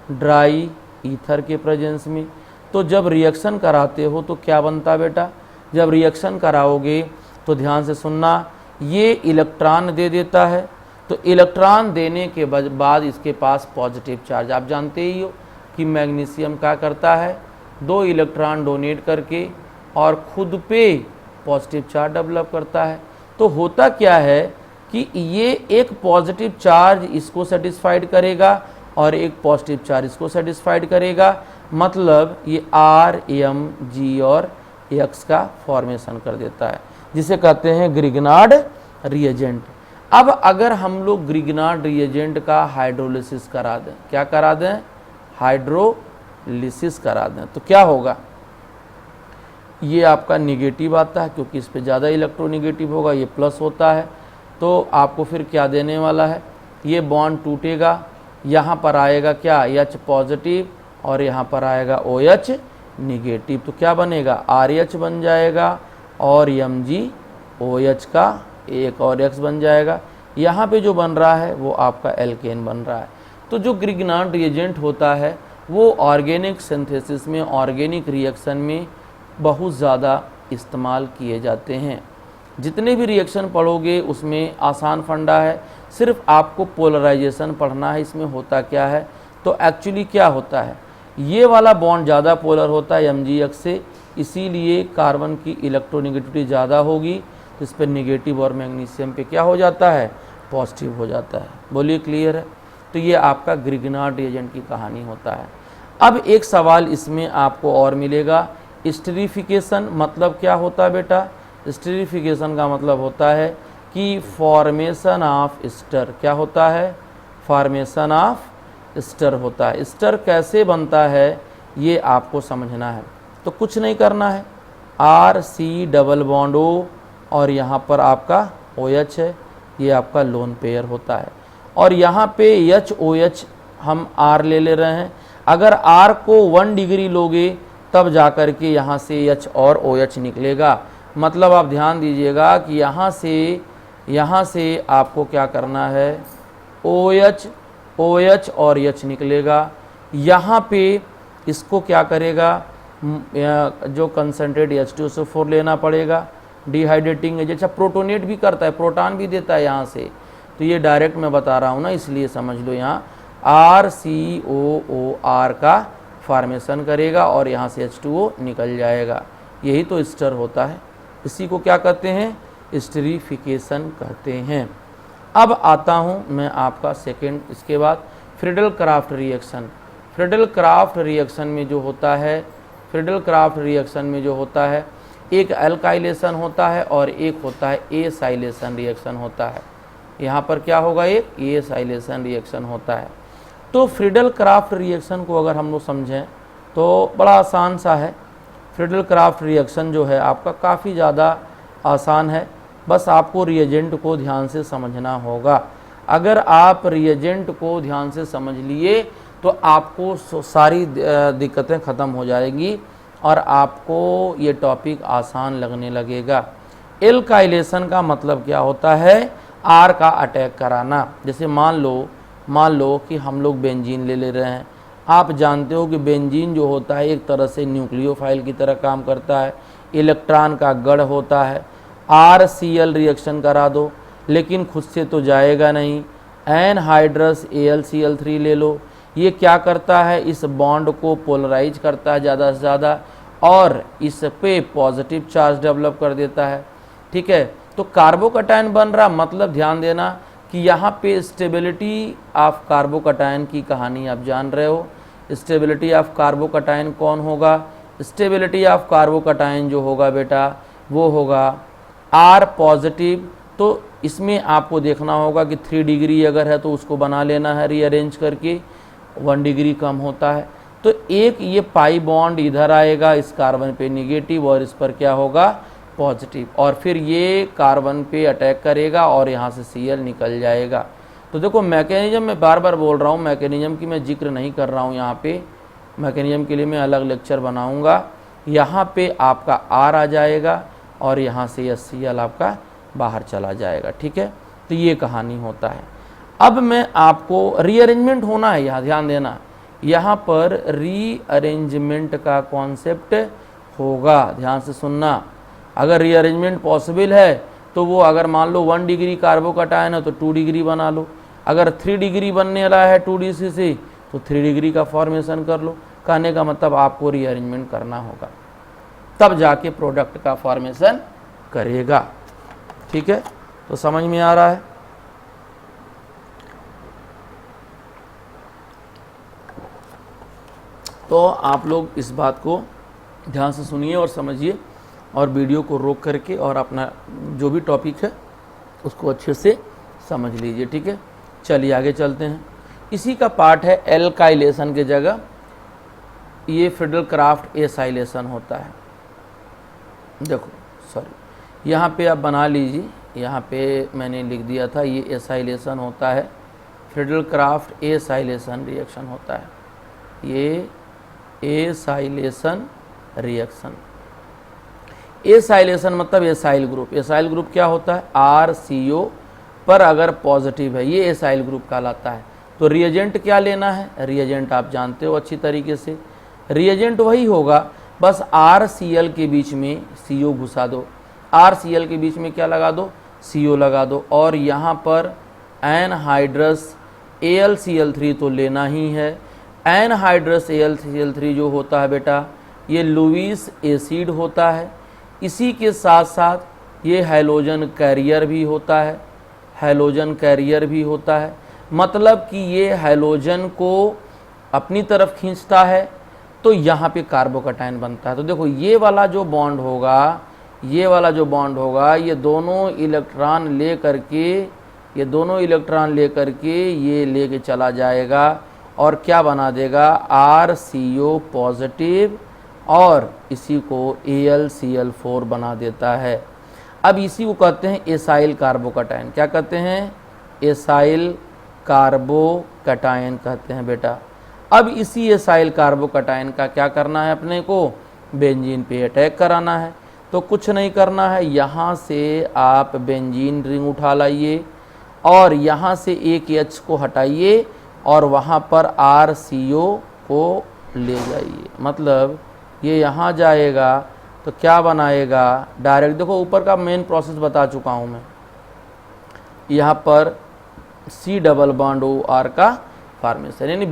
ड्राई ईथर के प्रेजेंस में। तो जब रिएक्शन कराते हो तो क्या बनता बेटा? जब रिएक्शन कराओगे तो ध्यान से सुनना, ये इलेक्ट्रॉन दे देता है, तो इलेक्ट्रॉन देने के बाद इसके पास पॉजिटिव चार्ज, आप जानते ही हो कि मैग्नीशियम क्या करता है? 2 इलेक्ट्रॉन डोनेट करके और खुद पे पॉजिटिव चार्ज डेवलप करता है। तो होता क्या है कि ये एक पॉजिटिव चार्ज इसको सेटिस्फाइड करेगा और एक पॉजिटिव चार्ज इसको सेटिस्फाइड करेगा, मतलब ये RMg और X का फॉर्मेशन कर देता है, जिसे कहते हैं ग्रिग्नार्ड रिएजेंट। अब अगर हम लोग ग्रिग्नार्ड रिएजेंट का हाइड्रोलिसिस करा दें, क्या करा दें? हाइड्रोलिसिस करा दें, तो क्या होगा? ये आपका निगेटिव आता है, क्योंकि इस पे ज़्यादा इलेक्ट्रोनिगेटिव होगा, ये प्लस होता है। तो आपको फिर क्या देने वाला है? ये बॉन्ड टूटेगा, यहाँ पर आएगा क्या? H पॉजिटिव, और यहाँ पर आएगा OH निगेटिव। तो क्या बनेगा? RH बन जाएगा, और MgOH का एक और X बन जाएगा। यहाँ पे जो बन रहा है वो आपका एल्केन बन रहा है। तो जो ग्रिग्नार्ड रिएजेंट होता है वो ऑर्गेनिक सिंथेसिस में, ऑर्गेनिक रिएक्शन में बहुत ज़्यादा इस्तेमाल किए जाते हैं। जितने भी रिएक्शन पढ़ोगे उसमें आसान फंडा है, सिर्फ आपको पोलराइजेशन पढ़ना है। इसमें होता क्या है? तो एक्चुअली क्या होता है, ये वाला बॉन्ड ज़्यादा पोलर होता है MgX से, इसीलिए कार्बन की इलेक्ट्रोनेगेटिविटी ज़्यादा होगी, तो इस पर निगेटिव और मैग्नीशियम पे क्या हो जाता है? पॉजिटिव हो जाता है। बोलिए क्लियर है? तो ये आपका ग्रिग्नार्ड रिएजेंट की कहानी होता है। अब एक सवाल इसमें आपको और मिलेगा, स्टेरिफिकेशन मतलब क्या होता है बेटा? स्टेरिफिकेशन का मतलब होता है कि फॉर्मेशन ऑफ एस्टर। क्या होता है? फॉर्मेशन ऑफ एस्टर होता है। एस्टर कैसे बनता है ये आपको समझना है। तो कुछ नहीं करना है, RC डबल बॉन्ड O और यहाँ पर आपका OH है, ये आपका लोन पेयर होता है, और यहाँ पे HOH हम R ले रहे हैं। अगर R को 1 डिग्री लोगे तब जाकर के यहाँ से H और OH निकलेगा। मतलब आप ध्यान दीजिएगा कि यहाँ से आपको क्या करना है? OH और H निकलेगा। यहाँ पे इसको क्या करेगा? जो कंसनट्रेट H2SO4 लेना पड़ेगा, डिहाइड्रेटिंग एजेंट। अच्छा, प्रोटोनेट भी करता है, प्रोटॉन भी देता है यहाँ से, तो ये डायरेक्ट मैं बता रहा हूँ ना, इसलिए समझ लो। यहाँ RCOOR का फॉर्मेशन करेगा और यहाँ से H2O निकल जाएगा। यही तो एस्टर होता है, इसी को क्या कहते हैं? एस्टरिफिकेशन कहते हैं। अब आता हूँ मैं आपका सेकेंड, इसके बाद Friedel craft reaction. Friedel craft reaction में जो होता है, फ्रीडल क्राफ्ट रिएक्शन में जो होता है, एक एल्काइलेशन होता है और एक होता है एसाइलेशन रिएक्शन होता है। यहाँ पर क्या होगा, एक एसाइलेशन रिएक्शन होता है। तो फ्रीडल क्राफ्ट रिएक्शन को अगर हम लोग समझें तो बड़ा आसान सा है। फ्रीडल क्राफ्ट रिएक्शन जो है आपका काफ़ी ज़्यादा आसान है, बस आपको रिएजेंट को ध्यान से समझना होगा। अगर आप रिएजेंट को ध्यान से समझ लिए तो आपको सारी दिक्कतें ख़त्म हो जाएगी और आपको ये टॉपिक आसान लगने लगेगा। एल्काइलेशन का मतलब क्या होता है, आर का अटैक कराना। जैसे मान लो कि हम लोग बेंजीन ले रहे हैं। आप जानते हो कि बेंजीन जो होता है एक तरह से न्यूक्लियोफाइल की तरह काम करता है, इलेक्ट्रॉन का गढ़ होता है। RCl रिएक्शन करा दो, लेकिन खुद से तो जाएगा नहीं। एनहाइड्रस AlCl3 ले लो, ये क्या करता है, इस बॉन्ड को पोलराइज करता है ज़्यादा से ज़्यादा और इस पे पॉजिटिव चार्ज डेवलप कर देता है। ठीक है, तो कार्बोकैटायन बन रहा, मतलब ध्यान देना कि यहाँ पे स्टेबिलिटी ऑफ कार्बोकैटायन की कहानी आप जान रहे हो। स्टेबिलिटी ऑफ कार्बोकैटायन कौन होगा, स्टेबिलिटी ऑफ कार्बोकैटायन जो होगा बेटा वो होगा R पॉजिटिव। तो इसमें आपको देखना होगा कि 3 डिग्री अगर है तो उसको बना लेना है रीअरेंज करके, 1 डिग्री कम होता है तो एक ये पाई बॉन्ड इधर आएगा इस कार्बन पे निगेटिव और इस पर क्या होगा पॉजिटिव, और फिर ये कार्बन पे अटैक करेगा और यहाँ से Cl निकल जाएगा। तो देखो मैकेनिज्म मैं बार बार बोल रहा हूँ, मैकेनिज्म की मैं जिक्र नहीं कर रहा हूँ यहाँ पे, मैकेनिज्म के लिए मैं अलग लेक्चर बनाऊँगा। यहाँ पे आपका R आ जाएगा और यहाँ से Cl आपका बाहर चला जाएगा। ठीक है, तो ये कहानी होता है। अब मैं आपको रीअरेंजमेंट होना है, यहाँ ध्यान देना, यहाँ पर रीअरेंजमेंट का कॉन्सेप्ट होगा, ध्यान से सुनना। अगर रीअरेंजमेंट पॉसिबल है तो वो अगर मान लो 1 डिग्री कार्बोकैटायन है तो 2 डिग्री बना लो, अगर 3 डिग्री बनने वाला है 2DC से तो 3 डिग्री का फॉर्मेशन कर लो। कहने का मतलब आपको रीअरेंजमेंट करना होगा, तब जाके प्रोडक्ट का फॉर्मेशन करेगा। ठीक है, तो समझ में आ रहा है। तो आप लोग इस बात को ध्यान से सुनिए और समझिए और वीडियो को रोक करके और अपना जो भी टॉपिक है उसको अच्छे से समझ लीजिए। ठीक है, चलिए आगे चलते हैं। इसी का पार्ट है एल्काइलेशन के जगह ये फ्रीडल क्राफ्ट एसाइलेशन होता है। देखो सॉरी, यहाँ पे आप बना लीजिए, यहाँ पे मैंने लिख दिया था ये एसाइलेशन होता है, फ्रीडल क्राफ्ट एसाइलेशन रिएक्शन होता है, ये एसाइलेशन रिएक्शन। एसाइलेशन मतलब एसाइल ग्रुप। एसाइल ग्रुप क्या होता है, RCO पर अगर पॉजिटिव है ये एसाइल ग्रुप कहलाता है। तो रिएजेंट क्या लेना है, रिएजेंट आप जानते हो अच्छी तरीके से, रिएजेंट वही होगा, बस RCl के बीच में CO घुसा दो, RCl के बीच में क्या लगा दो, CO लगा दो, और यहाँ पर एनहाइड्रस AlCl3 तो लेना ही है। एनहाइड्रस AlCl3 जो होता है बेटा ये लुईस एसिड होता है, इसी के साथ साथ ये हैलोजन कैरियर भी होता है, हैलोजन कैरियर भी होता है, मतलब कि ये हैलोजन को अपनी तरफ खींचता है तो यहाँ पे कार्बोकैटायन बनता है। तो देखो ये वाला जो बॉन्ड होगा, ये वाला जो बॉन्ड होगा, ये दोनों इलेक्ट्रॉन ले करके ये लेके चला जाएगा और क्या बना देगा, RCO पॉजिटिव और इसी को AlCl4 बना देता है। अब इसी को कहते हैं एसाइल कार्बोकैटायन। क्या कहते हैं, एसाइल कार्बोकैटायन कहते हैं बेटा। अब इसी एसाइल कार्बोकैटायन का क्या करना है, अपने को बेंजीन पे अटैक कराना है। तो कुछ नहीं करना है, यहाँ से आप बेंजीन रिंग उठा लाइए और यहाँ से एक H को हटाइए और वहाँ पर RCO को ले जाइए, मतलब ये यहाँ जाएगा तो क्या बनाएगा डायरेक्ट। देखो ऊपर का मेन प्रोसेस बता चुका हूँ मैं, यहाँ पर C डबल बॉन्ड OR का फार्मेशन, यानी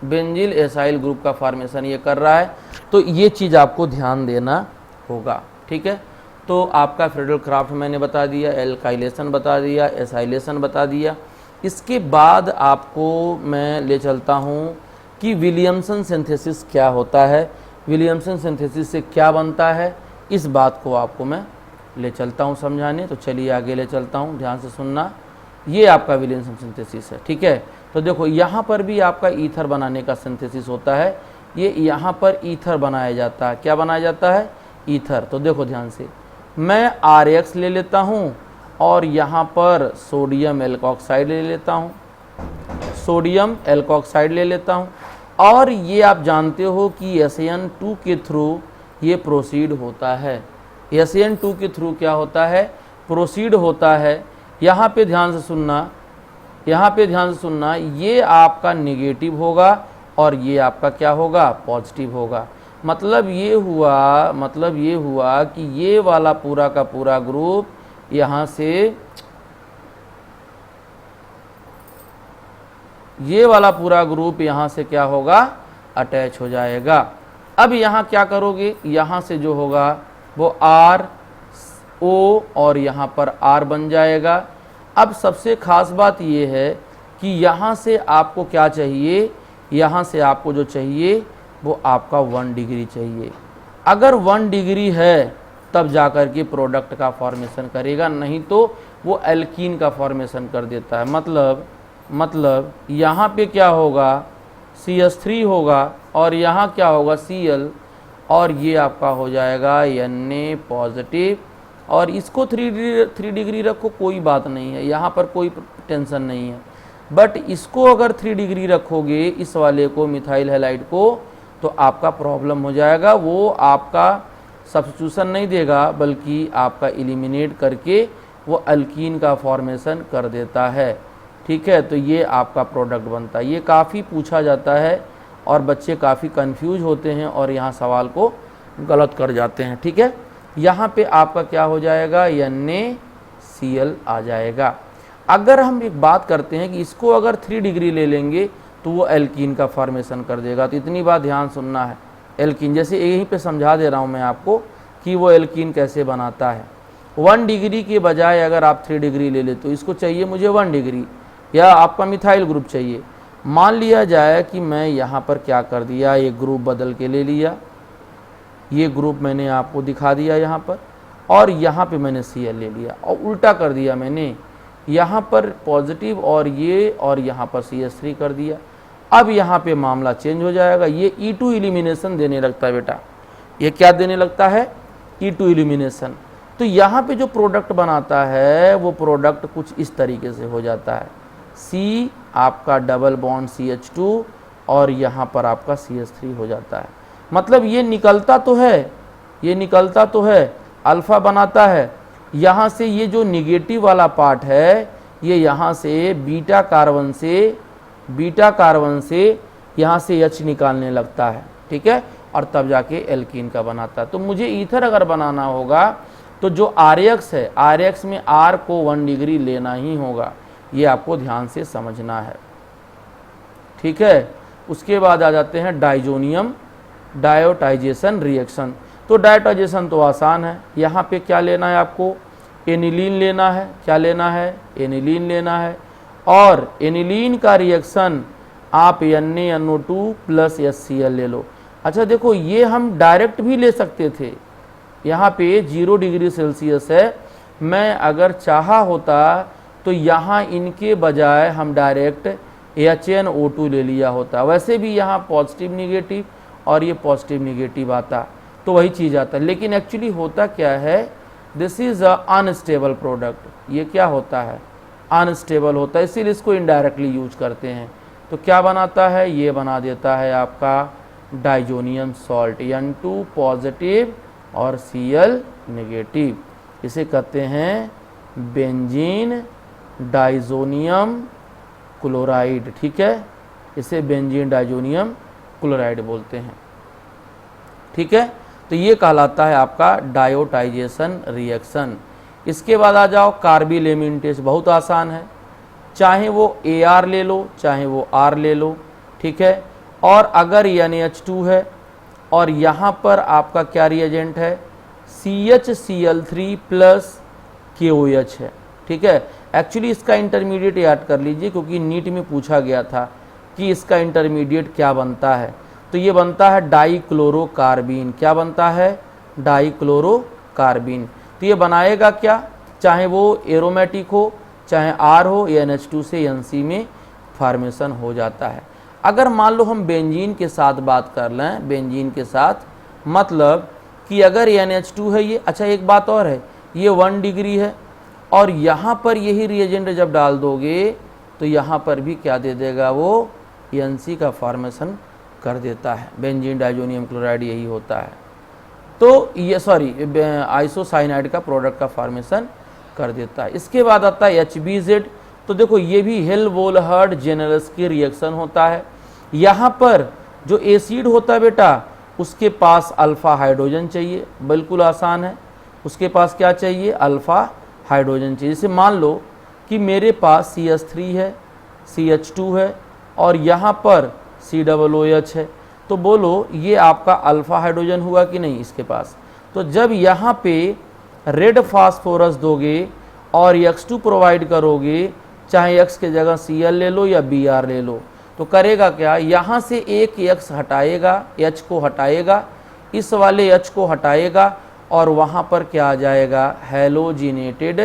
बेंजिल एसाइल ग्रुप का फार्मेशन ये कर रहा है। तो ये चीज़ आपको ध्यान देना होगा। ठीक है, तो आपका फ्रीडल क्राफ्ट मैंने बता दिया, एल्काइलेशन बता दिया, एसाइलेशन बता दिया। इसके बाद आपको मैं ले चलता हूँ कि विलियमसन सिंथेसिस क्या होता है, विलियमसन सिंथेसिस से क्या बनता है, इस बात को आपको मैं ले चलता हूँ समझाने। तो चलिए आगे ले चलता हूँ, ध्यान से सुनना। ये आपका विलियमसन सिंथेसिस है, ठीक है। तो देखो यहाँ पर भी आपका ईथर बनाने का सिंथेसिस होता है। ये यहाँ पर ईथर बनाया जाता है, क्या बनाया जाता है, ईथर। तो देखो ध्यान से, मैं RX ले लेता हूँ और यहाँ पर सोडियम एल्कोक्साइड ले लेता हूँ, सोडियम एल्कोक्साइड ले लेता हूँ। और ये आप जानते हो कि SN2 के थ्रू ये प्रोसीड होता है, SN2 के थ्रू क्या होता है, प्रोसीड होता है। यहाँ पे ध्यान से सुनना, यहाँ पे ध्यान से सुनना, ये आपका नेगेटिव होगा और ये आपका क्या होगा, पॉजिटिव होगा। मतलब ये हुआ कि ये वाला पूरा का पूरा ग्रुप यहाँ से, ये वाला पूरा ग्रुप यहाँ से क्या होगा, अटैच हो जाएगा। अब यहाँ क्या करोगे, यहाँ से जो होगा वो RO और यहाँ पर R बन जाएगा। अब सबसे खास बात ये है कि यहाँ से आपको क्या चाहिए, यहाँ से आपको जो चाहिए वो आपका 1 डिग्री चाहिए। अगर 1 डिग्री है तब जाकर के प्रोडक्ट का फॉर्मेशन करेगा, नहीं तो वो एल्कीन का फॉर्मेशन कर देता है। मतलब यहाँ पे क्या होगा, CH3 होगा और यहाँ क्या होगा, Cl, और ये आपका हो जाएगा Na पॉजिटिव। और इसको 3 डिग्री रखो, कोई बात नहीं है, यहाँ पर कोई टेंशन नहीं है। बट इसको अगर 3 डिग्री रखोगे, इस वाले को, मिथाइल हैलाइड को, तो आपका प्रॉब्लम हो जाएगा। वो आपका सब्स्टिट्यूशन नहीं देगा, बल्कि आपका एलिमिनेट करके वो अल्कीन का फॉर्मेशन कर देता है, ठीक है। तो ये आपका प्रोडक्ट बनता है। ये काफ़ी पूछा जाता है और बच्चे काफ़ी कंफ्यूज होते हैं और यहाँ सवाल को गलत कर जाते हैं, ठीक है। यहाँ पे आपका क्या हो जाएगा, NaCl आ जाएगा। अगर हम एक बात करते हैं कि इसको अगर 3 डिग्री ले लेंगे तो वो एल्कीन का फॉर्मेशन कर देगा। तो इतनी बात ध्यान सुनना है, एल्कीन जैसे यहीं पे समझा दे रहा हूँ मैं आपको कि वो एल्कीन कैसे बनाता है। 1 डिग्री के बजाय अगर आप 3 डिग्री ले ले, तो इसको चाहिए मुझे 1 डिग्री, या आपका मिथाइल ग्रुप चाहिए। मान लिया जाए कि मैं यहाँ पर क्या कर दिया, एक ग्रुप बदल के ले लिया, ये ग्रुप मैंने आपको दिखा दिया यहाँ पर, और यहाँ पे मैंने Cl ले लिया और उल्टा कर दिया मैंने, यहाँ पर पॉजिटिव और यहाँ पर CH3 कर दिया। अब यहाँ पे मामला चेंज हो जाएगा, ये E2 एलिमिनेशन देने लगता है बेटा। ये क्या देने लगता है, E2 एलिमिनेशन। तो यहाँ पे जो प्रोडक्ट बनाता है वो प्रोडक्ट कुछ इस तरीके से हो जाता है, C आपका डबल बॉन्ड CH2 और यहाँ पर आपका CH3 हो जाता है। मतलब ये निकलता तो है, अल्फा बनाता है। यहाँ से ये जो निगेटिव वाला पार्ट है, ये यहाँ से बीटा कार्बन से यहाँ से H निकालने लगता है, ठीक है, और तब जाके एल्कीन का बनाता है। तो मुझे ईथर अगर बनाना होगा तो जो RX है, RX में R को 1 डिग्री लेना ही होगा, ये आपको ध्यान से समझना है, ठीक है। उसके बाद आ जाते हैं डाइजोनियम डायोटाइजेशन रिएक्शन। तो डायोटाइजेशन तो आसान है, यहाँ पे क्या लेना है आपको, एनिलीन लेना है। क्या लेना है, एनिलीन लेना है। और एनिलीन का रिएक्शन आप NaNO2 प्लस HCl ले लो। अच्छा देखो, ये हम डायरेक्ट भी ले सकते थे, यहाँ पे 0 डिग्री सेल्सियस है। मैं अगर चाहा होता तो यहाँ इनके बजाय हम डायरेक्ट HNO2 ले लिया होता। वैसे भी यहाँ पॉजिटिव निगेटिव और ये पॉजिटिव निगेटिव आता तो वही चीज़ आता। लेकिन एक्चुअली होता क्या है, this is a unstable product. ये क्या होता है, अनस्टेबल होता है, इसीलिए इसको इनडायरेक्टली यूज करते हैं। तो क्या बनाता है, ये बना देता है आपका डाइजोनियम सॉल्ट, N2 पॉजिटिव और Cl नेगेटिव। इसे कहते हैं बेंजीन डाइजोनियम क्लोराइड, ठीक है। इसे बेंजीन डाइजोनियम क्लोराइड बोलते हैं, ठीक है। तो ये कहलाता है आपका डायोटाइजेशन रिएक्शन। इसके बाद आ जाओ कार्बिलेमिनेटेज, बहुत आसान है, चाहे वो AR ले लो चाहे वो R ले लो, ठीक है। और अगर NH2 है और यहाँ पर आपका क्या रिएजेंट है, CHCl3 प्लस KOH है, ठीक है। एक्चुअली इसका इंटरमीडिएट याद कर लीजिए, क्योंकि नीट में पूछा गया था कि इसका इंटरमीडिएट क्या बनता है। तो ये बनता है डाइक्लोरोकार्बीन। क्या बनता है? डाइक्लोरोकार्बीन। तो ये बनाएगा क्या? चाहे वो एरोमेटिक हो, चाहे आर हो, NH2 से NC में फॉर्मेशन हो जाता है। अगर मान लो हम बेंजीन के साथ बात कर लें, बेंजीन के साथ मतलब कि अगर NH2 है ये, अच्छा एक बात और है, ये 1 डिग्री है और यहाँ पर यही रिएजेंट जब डाल दोगे तो यहाँ पर भी क्या दे देगा वो, NC का फॉर्मेशन कर देता है। बेंजीन डाइजोनियम क्लोराइड यही होता है। तो ये आइसोसाइनाइड का प्रोडक्ट का फॉर्मेशन कर देता है। इसके बाद आता है HBZ। तो देखो ये भी हेल्महोल्ट्ज जेनेरस की रिएक्शन होता है। यहाँ पर जो एसिड होता है बेटा, उसके पास अल्फा हाइड्रोजन चाहिए, बिल्कुल आसान है। उसके पास क्या चाहिए? अल्फा हाइड्रोजन चाहिए। जैसे मान लो कि मेरे पास CH3 है, CH2 है और यहाँ पर COOH है, तो बोलो ये आपका अल्फा हाइड्रोजन हुआ कि नहीं इसके पास। तो जब यहाँ पे रेड फास्फोरस दोगे और X2 प्रोवाइड करोगे, चाहे X के जगह Cl ले लो या Br ले लो, तो करेगा क्या? यहाँ से एक X हटाएगा, H को हटाएगा, इस वाले H को हटाएगा और वहाँ पर क्या आ जाएगा? हैलोजिनेटेड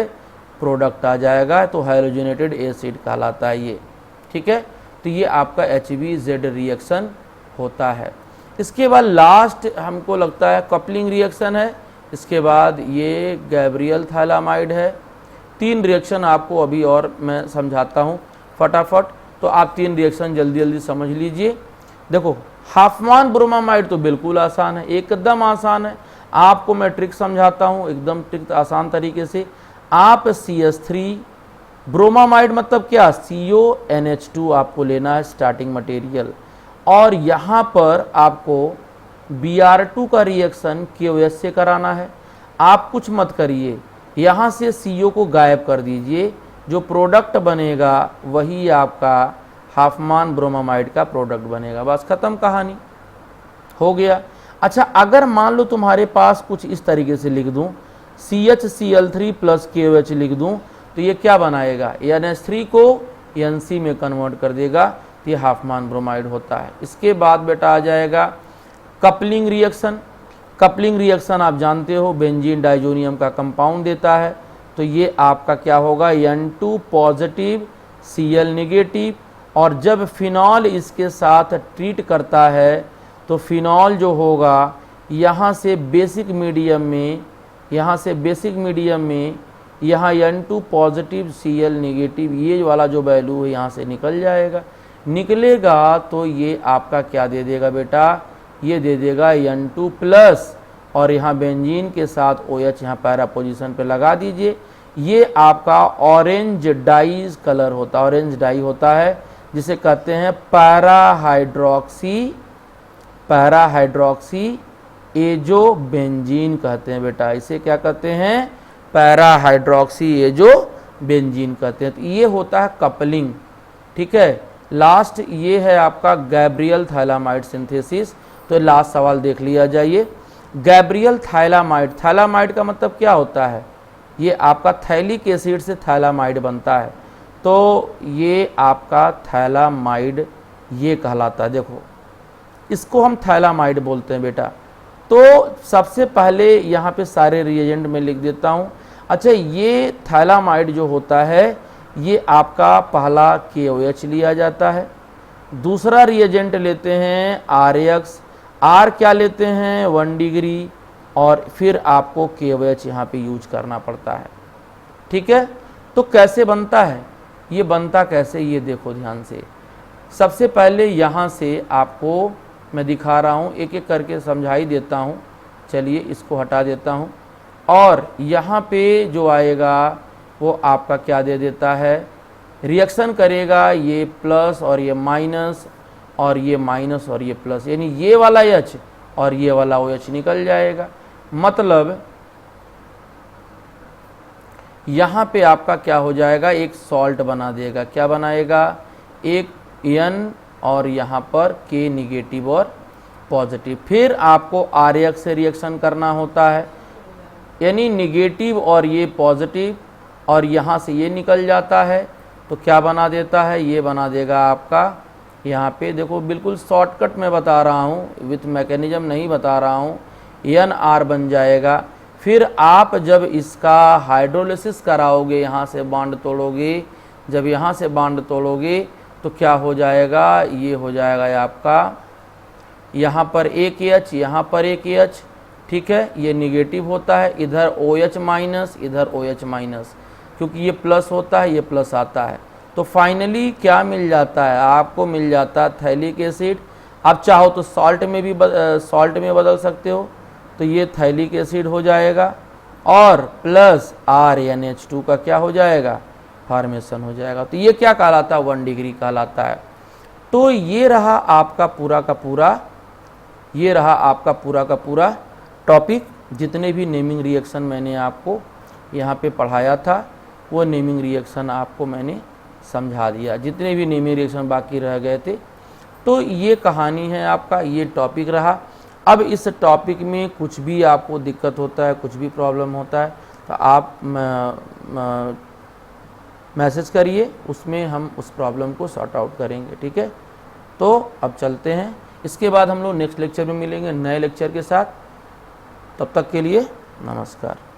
प्रोडक्ट आ जाएगा। तो हैलोजिनेटेड एसिड कहलाता है ये, ठीक है। तो ये आपका HBZ रिएक्शन होता है। इसके बाद लास्ट हमको लगता है कपलिंग रिएक्शन है। इसके बाद ये गैब्रियल थायलामाइड है। 3 रिएक्शन आपको अभी और मैं समझाता हूँ फटाफट, तो आप 3 रिएक्शन जल्दी जल्दी समझ लीजिए। देखो हाफमान ब्रोमामाइड तो बिल्कुल आसान है, एकदम आसान है। आपको मैं ट्रिक समझाता हूँ एकदम ट्रिक आसान तरीके से। आप CH3 ब्रोमामाइड मतलब क्या, CONH2 आपको लेना है स्टार्टिंग मटेरियल, और यहाँ पर आपको Br2 का रिएक्शन KOH से कराना है। आप कुछ मत करिए, यहाँ से CO को गायब कर दीजिए, जो प्रोडक्ट बनेगा वही आपका हाफमान ब्रोमामाइड का प्रोडक्ट बनेगा। बस खत्म कहानी, हो गया। अच्छा अगर मान लो तुम्हारे पास कुछ इस तरीके से लिख दूं, CHCl3 प्लस KOH लिख दूं, तो ये क्या बनाएगा? NH3 को NC में कन्वर्ट कर देगा, तो ये हाफमान ब्रोमाइड होता है। इसके बाद बेटा आ जाएगा कपलिंग रिएक्शन। कपलिंग रिएक्शन आप जानते हो बेंजीन डाइजोनियम का कंपाउंड देता है। तो ये आपका क्या होगा? N2 पॉजिटिव Cl निगेटिव, और जब फिनॉल इसके साथ ट्रीट करता है तो फिनॉल जो होगा यहाँ से बेसिक मीडियम में, यहाँ N2 पॉजिटिव Cl निगेटिव ये वाला जो वैल्यू है यहाँ से निकल जाएगा। निकलेगा तो ये आपका क्या दे देगा बेटा? ये दे देगा N2 प्लस, और यहाँ बेंजीन के साथ OH यहाँ पैरा पोजीशन पे लगा दीजिए। ये आपका ऑरेंज डाइज कलर होता है, ऑरेंज डाई होता है, जिसे कहते हैं पैराहाइड्रोक्सी एजो बेंजीन कहते हैं बेटा। इसे क्या कहते हैं? पैराहाइड्रोक्सी एजो बेंजीन कहते हैं। तो ये होता है कपलिंग, ठीक है। लास्ट ये है आपका गैब्रियल थायलामाइड सिंथेसिस। तो लास्ट सवाल देख लिया जाइए। गैब्रियल थायलामाइड, थायलामाइड का मतलब क्या होता है? ये आपका थैलिक एसिड से थायलामाइड बनता है, तो ये आपका थैलामाइड ये कहलाता है। देखो इसको हम थैलामाइड बोलते हैं बेटा। तो सबसे पहले यहाँ पे सारे रिएजेंट में लिख देता हूँ। अच्छा ये थैलामाइड जो होता है ये आपका पहला KOH लिया जाता है, दूसरा रिएजेंट लेते हैं RX, R क्या लेते हैं? 1 डिग्री, और फिर आपको KOH यहाँ पे यूज करना पड़ता है, ठीक है। तो कैसे बनता है? ये बनता कैसे, ये देखो ध्यान से। सबसे पहले यहाँ से आपको मैं दिखा रहा हूँ, एक एक करके समझा ही देता हूँ। चलिए इसको हटा देता हूँ, और यहाँ पे जो आएगा वो आपका क्या दे देता है? रिएक्शन करेगा ये प्लस और ये माइनस, और ये माइनस और ये प्लस, यानी ये वाला H और ये वाला OH निकल जाएगा। मतलब यहाँ पे आपका क्या हो जाएगा? एक सॉल्ट बना देगा। क्या बनाएगा? एक N और यहाँ पर K निगेटिव और पॉजिटिव। फिर आपको RX से रिएक्शन करना होता है, यानी निगेटिव और ये पॉजिटिव, और यहाँ से ये निकल जाता है तो क्या बना देता है, ये बना देगा आपका, यहाँ पे देखो बिल्कुल शॉर्टकट में बता रहा हूँ, विथ मैकेनिज्म नहीं बता रहा हूँ, NR बन जाएगा। फिर आप जब इसका हाइड्रोलिसिस कराओगे, यहाँ से बॉन्ड तोड़ोगे, जब यहाँ से बॉन्ड तोड़ोगे तो क्या हो जाएगा, ये हो जाएगा आपका, यहाँ पर एक H, यहाँ पर एक H, ठीक है, ये निगेटिव होता है, इधर OH माइनस, इधर OH माइनस, क्योंकि ये प्लस होता है, ये प्लस आता है। तो फाइनली क्या मिल जाता है आपको, मिल जाता है थैलिक एसिड। आप चाहो तो सॉल्ट में भी सॉल्ट में बदल सकते हो, तो ये थैलिक एसिड हो जाएगा और प्लस RnH2 का क्या हो जाएगा, फॉर्मेशन हो जाएगा। तो ये क्या कहलाता है, 1 डिग्री कहलाता है। तो ये रहा आपका पूरा का पूरा, ये रहा आपका पूरा का पूरा टॉपिक। जितने भी नेमिंग रिएक्शन मैंने आपको यहाँ पे पढ़ाया था, वो नेमिंग रिएक्शन आपको मैंने समझा दिया, जितने भी नेमिंग रिएक्शन बाकी रह गए थे। तो ये कहानी है आपका, ये टॉपिक रहा। अब इस टॉपिक में कुछ भी आपको दिक्कत होता है, कुछ भी प्रॉब्लम होता है, तो आप मैसेज करिए, उसमें हम उस प्रॉब्लम को सॉर्ट आउट करेंगे, ठीक है। तो अब चलते हैं, इसके बाद हम लोग नेक्स्ट लेक्चर में मिलेंगे नए लेक्चर के साथ। तब तक के लिए नमस्कार।